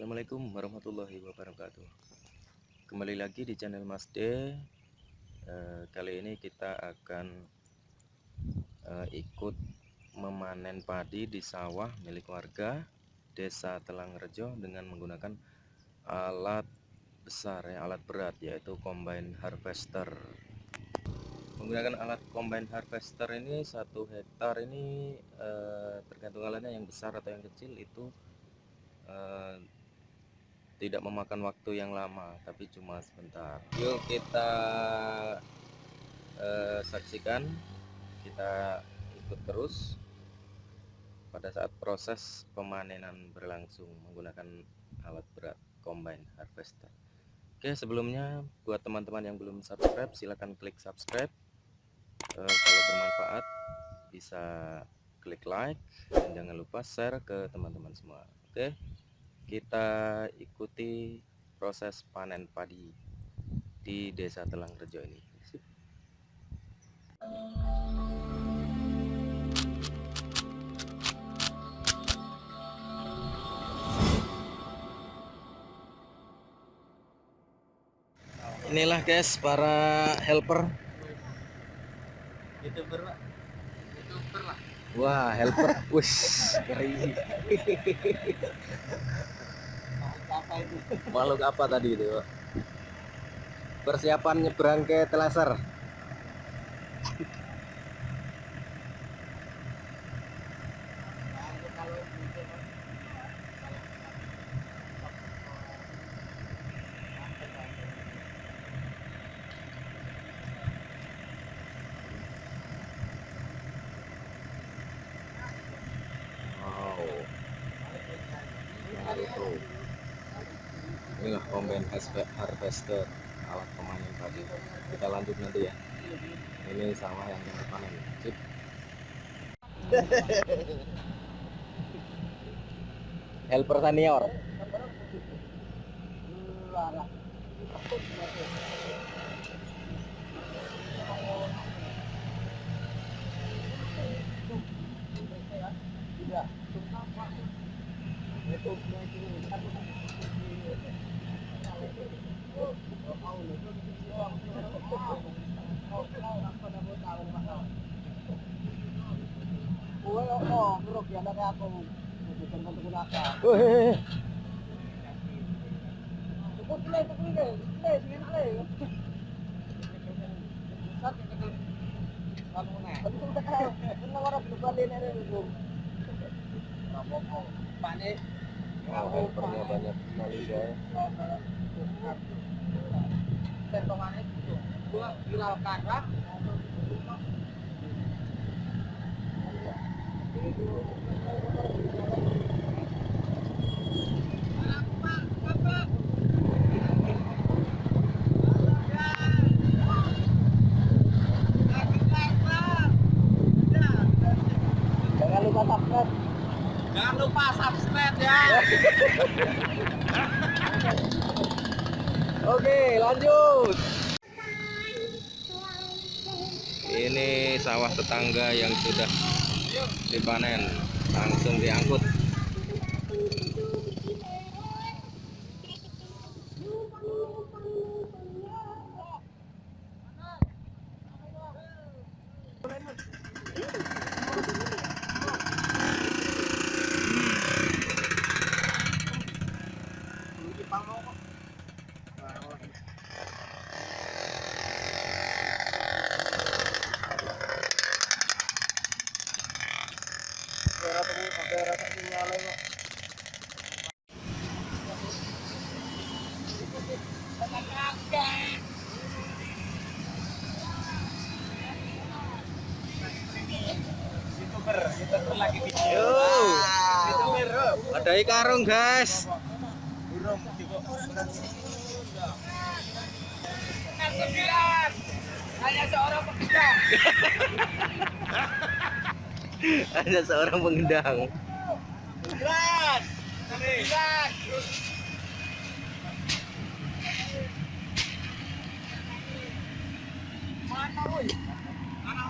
Assalamualaikum warahmatullahi wabarakatuh. Kembali lagi di channel Mas D. Kali ini kita akan ikut memanen padi di sawah milik warga Desa Telangrejo dengan menggunakan alat besar, alat berat, yaitu combine harvester. Menggunakan alat combine harvester ini 1 hektar ini tergantung alatnya, yang besar atau yang kecil itu tidak memakan waktu yang lama, tapi cuma sebentar. Yuk kita saksikan, kita ikut terus pada saat proses pemanenan berlangsung menggunakan alat berat combine harvester. Oke, sebelumnya buat teman-teman yang belum subscribe, silahkan klik subscribe. Kalau bermanfaat bisa klik like, dan jangan lupa share ke teman-teman semua. Oke, kita ikuti proses panen padi di Desa Telangrejo ini. Inilah guys para helper. YouTuber lah. Wah, helper. Wush, keren. Apa itu? Makhluk apa tadi itu? Persiapan nyebrang ke Telasar. Wow. Nah, itu. Inilah combine harvester, alat pemanen padi. Kita lanjut nanti ya. Ini sawah yang kita panen. Sip. Helper senior. Wow, helpernya banyak sekali guys. Jangan lupa subscribe ya. Oke, lanjut. Ini sawah tetangga yang sudah dipanen, langsung diangkut. YouTuber lagi video. Yo, ada ikarung guys. Burung hanya seorang pengendang. Ada seorang pengendang. Berat. Berat. Mana woi? Mana?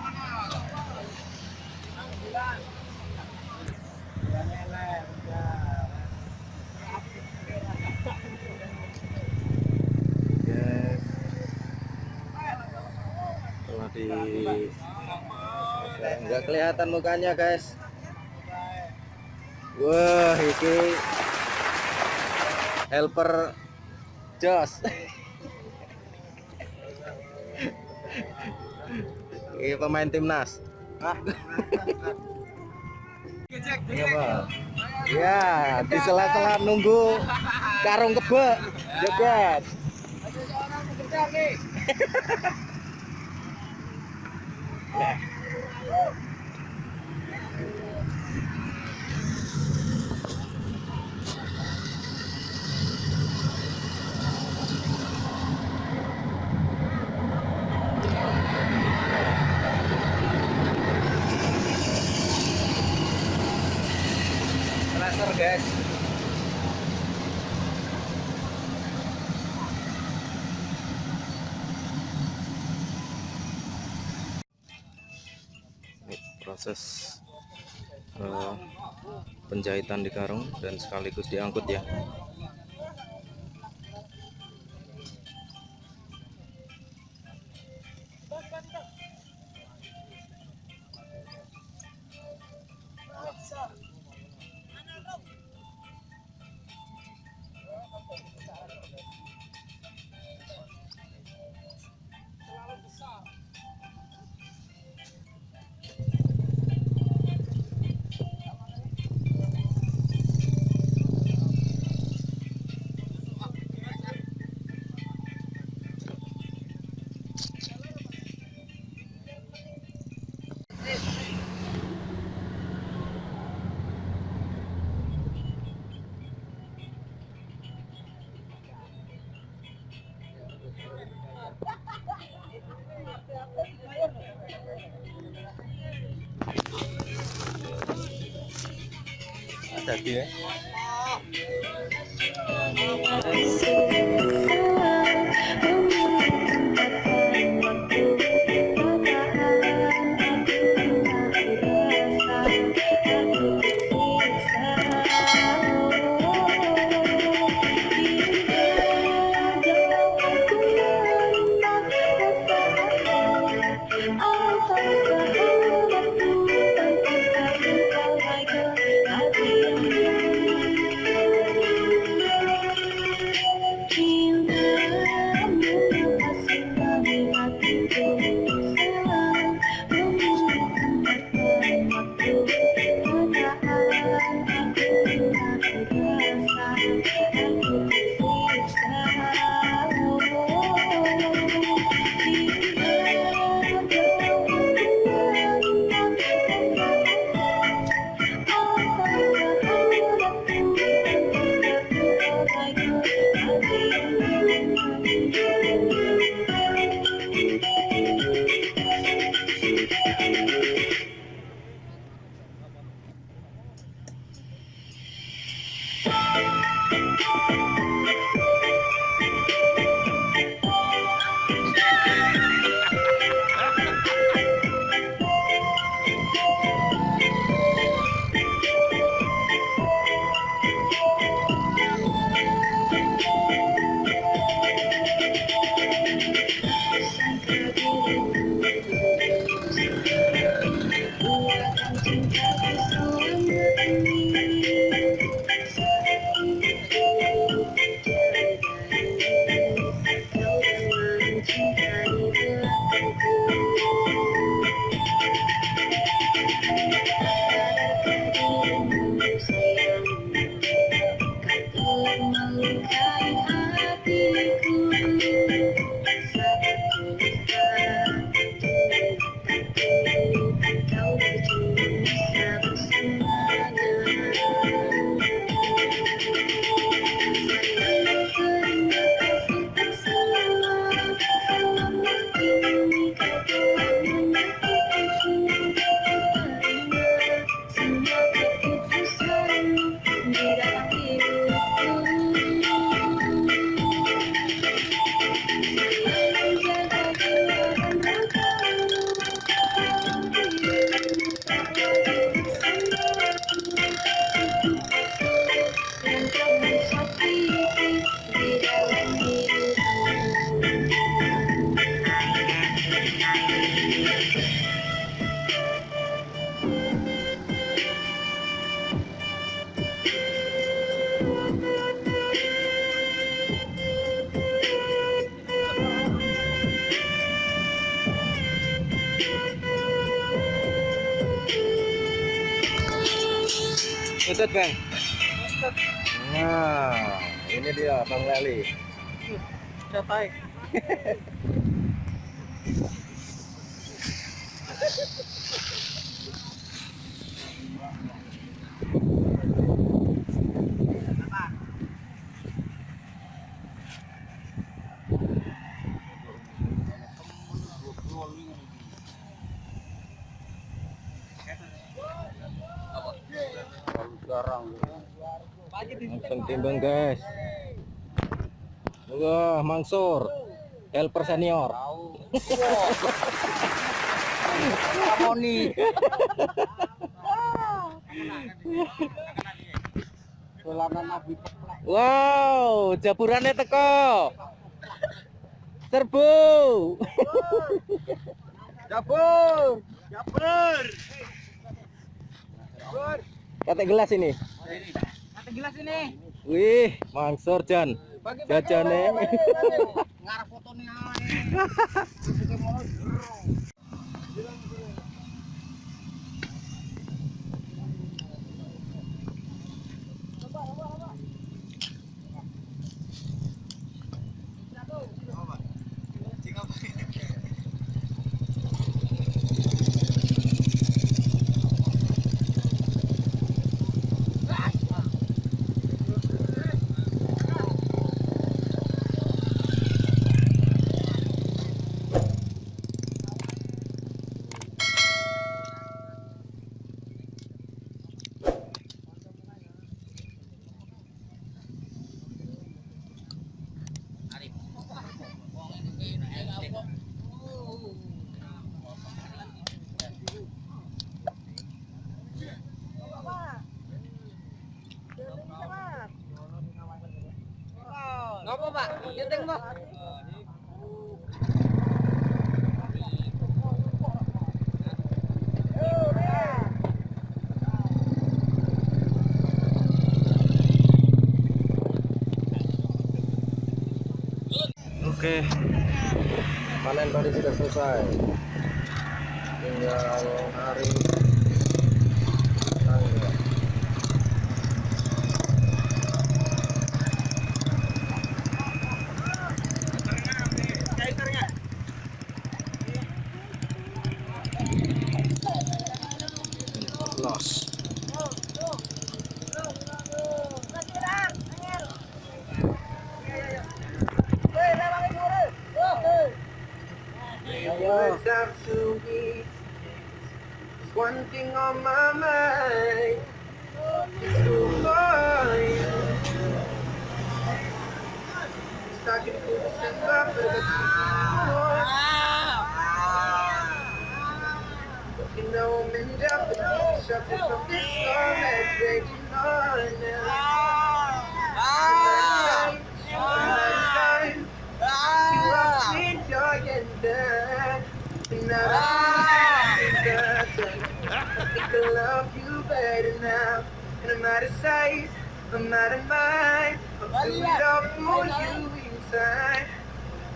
Bulan. Ya lele, udah. di nggak kelihatan mukanya guys. Wah, ini helper Jos. Ini pemain timnas. Iya, Pak. Ya, di sela-sela nunggu karung kebe. Joget. Ada seorang pekerja nih. Laser, guys. Ini proses penjahitan di karung dan sekaligus diangkut ya. Ada dia. Tutup Bang. Nah, ini dia Bang Lali. Udah baik. Langsung timbang guys. Wah, Mansur, helper senior. Harmoni. Wow, jaburannya teko. Serbu. Dapur. Dapur. Kata gelas ini. Kata gelas ini. Wih, Mansur Jan. Jajane. Ngarep fotone ae. Ngapa, Pak? Nyeting, Pak. Oke, panen padi sudah selesai. Tinggal hari tangga. Los. One thing on my mind is to find stuck in December, but you know I'm in jeopardy, shelter from this storm that's raging on now. You are sweet, joy, and death, and I think I love you better now. And I'm out of sight, I'm out of mind. I'm too up for you inside.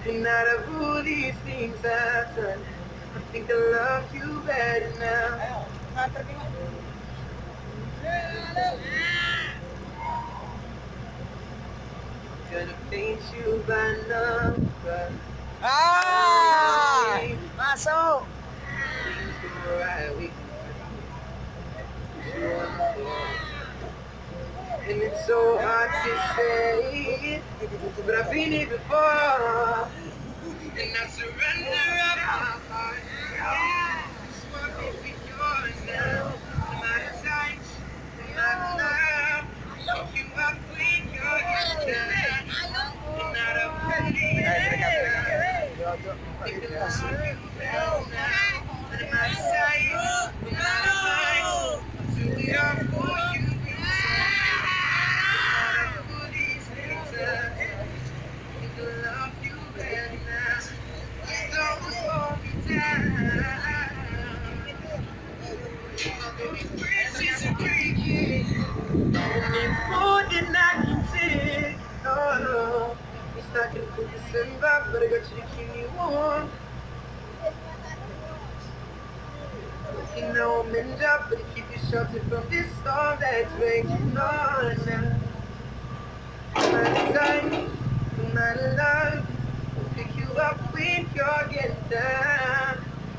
And out of all these things I've done, I think I love you better now. Gonna paint you by number. Masuk. Things go right, we and it's so hard to say, but I've been here before, and I surrender up my heart. This one is yours now. I'm out of sight, I'm out of love. You are free, you're done. And out of pity, think I love you well now. But I'm out of sight, I'm out of mind. So we are for you. December, but I got you to keep me warm. You know I'm in job, but it keep you shelter from this storm that's raging on now. My touch, my love, will pick you up when you're getting down.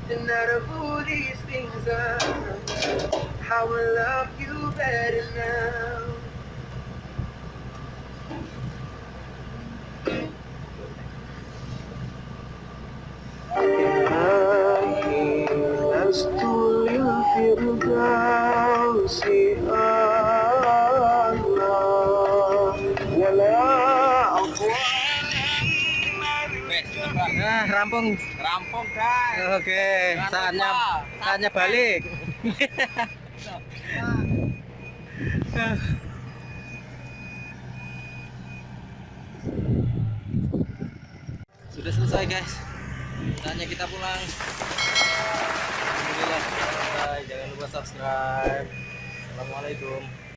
And out of all these things, I will love you better now. لست للفردوس أعلى ولا Nah, rampung. Rampung guys. Oke, saatnya balik. Sudah selesai guys. Saatnya kita pulang. Alhamdulillah selesai. Jangan lupa subscribe. Assalamualaikum.